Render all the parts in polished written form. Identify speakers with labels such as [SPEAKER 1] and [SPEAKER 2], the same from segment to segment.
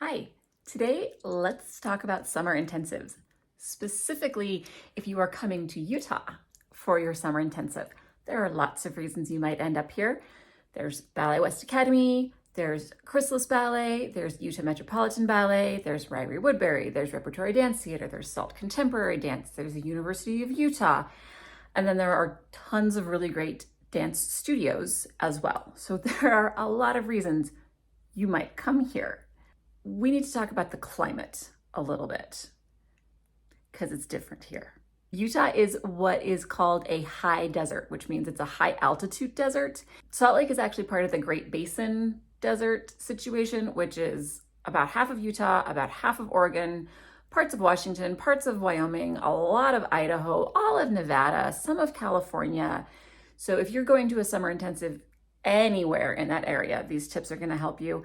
[SPEAKER 1] Hi, today let's talk about summer intensives. Specifically, if you are coming to Utah for your summer intensive. There are lots of reasons you might end up here. There's Ballet West Academy, there's Chrysalis Ballet, there's Utah Metropolitan Ballet, there's Ryrie Woodbury, there's Repertory Dance Theater, there's Salt Contemporary Dance, there's the University of Utah, and then there are tons of really great dance studios as well. So there are a lot of reasons you might come here. We need to talk about the climate a little bit because it's different here. Utah is what is called a high desert, which means it's a high altitude desert. Salt Lake is actually part of the Great Basin desert situation, which is about half of Utah, about half of Oregon, parts of Washington, parts of Wyoming, a lot of Idaho, all of Nevada, some of California. So if you're going to a summer intensive anywhere in that area, these tips are going to help you.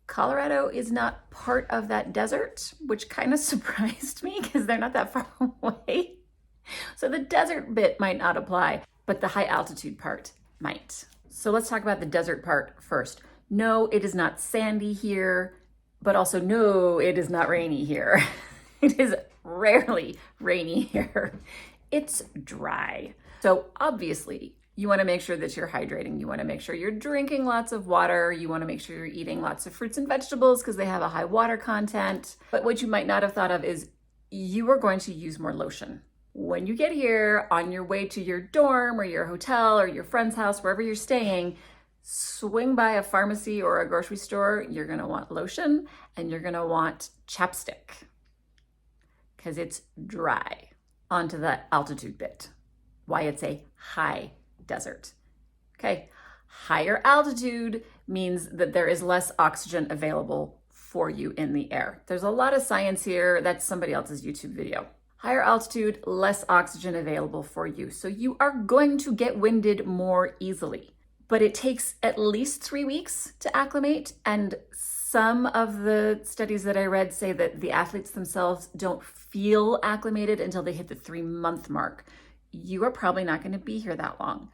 [SPEAKER 1] Colorado is not part of that desert, which kind of surprised me because they're not that far away. So the desert bit might not apply, but the high altitude part might. So let's talk about the desert part first. No, it is not sandy here, but also no, it is not rainy here. It is rarely rainy here. It's dry. So obviously, you want to make sure that you're hydrating. You want to make sure you're drinking lots of water. You want to make sure you're eating lots of fruits and vegetables because they have a high water content. But what you might not have thought of is you are going to use more lotion. When you get here on your way to your dorm or your hotel or your friend's house, wherever you're staying, swing by a pharmacy or a grocery store. You're going to want lotion and you're going to want chapstick because it's dry. Onto the altitude bit, why it's a high desert. Okay, higher altitude means that there is less oxygen available for you in the air. There's a lot of science here. That's somebody else's YouTube video. Higher altitude, less oxygen available for you. So you are going to get winded more easily. But it takes at least 3 weeks to acclimate. And some of the studies that I read say that the athletes themselves don't feel acclimated until they hit the 3-month mark. You are probably not going to be here that long.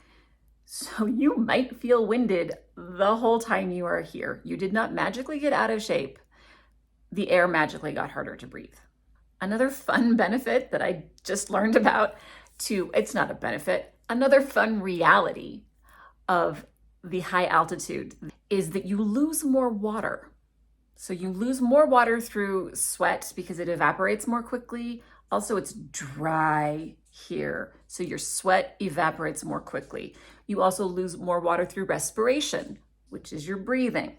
[SPEAKER 1] So you might feel winded the whole time you are here. You did not magically get out of shape. The air magically got harder to breathe. Another fun benefit that I just learned about it's not a benefit, another fun reality of the high altitude is that you lose more water. So you lose more water through sweat because it evaporates more quickly. Also, it's dry here, so your sweat evaporates more quickly. You also lose more water through respiration, which is your breathing.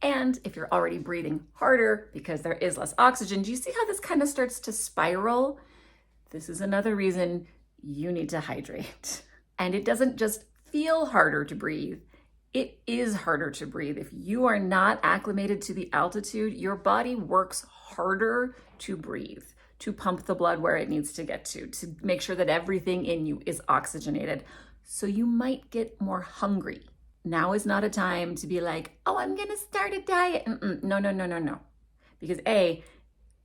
[SPEAKER 1] And if you're already breathing harder because there is less oxygen, do you see how this kind of starts to spiral? This is another reason you need to hydrate. And it doesn't just feel harder to breathe. It is harder to breathe. If you are not acclimated to the altitude, your body works harder to breathe, to pump the blood where it needs to get to make sure that everything in you is oxygenated. So you might get more hungry. Now is not a time to be like, oh, I'm gonna start a diet. No. Because A,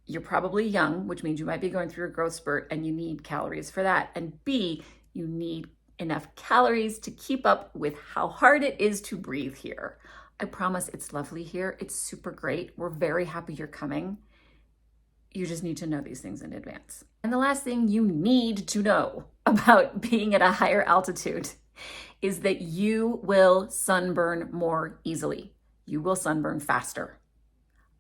[SPEAKER 1] you're probably young, which means you might be going through a growth spurt and you need calories for that. And B, you need enough calories to keep up with how hard it is to breathe here. I promise it's lovely here. It's super great. We're very happy you're coming. You just need to know these things in advance. And the last thing you need to know about being at a higher altitude is that you will sunburn more easily. You will sunburn faster.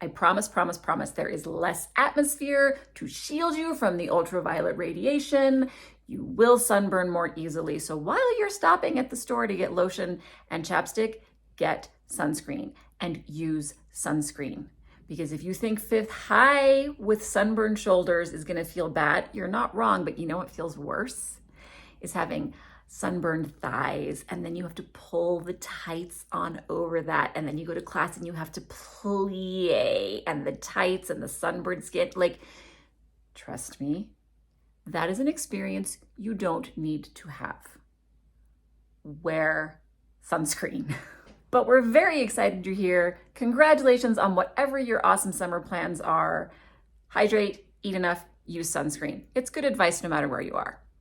[SPEAKER 1] I promise, there is less atmosphere to shield you from the ultraviolet radiation. You will sunburn more easily. So while you're stopping at the store to get lotion and chapstick, get sunscreen and use sunscreen. Because if you think 5th high with sunburned shoulders is gonna feel bad, you're not wrong, but you know what feels worse? Is having sunburned thighs, and then you have to pull the tights on over that, and then you go to class and you have to plie, and the tights and the sunburned skin, like, trust me, that is an experience you don't need to have. Wear sunscreen. But we're very excited you're here. Congratulations on whatever your awesome summer plans are. Hydrate, eat enough, use sunscreen. It's good advice no matter where you are.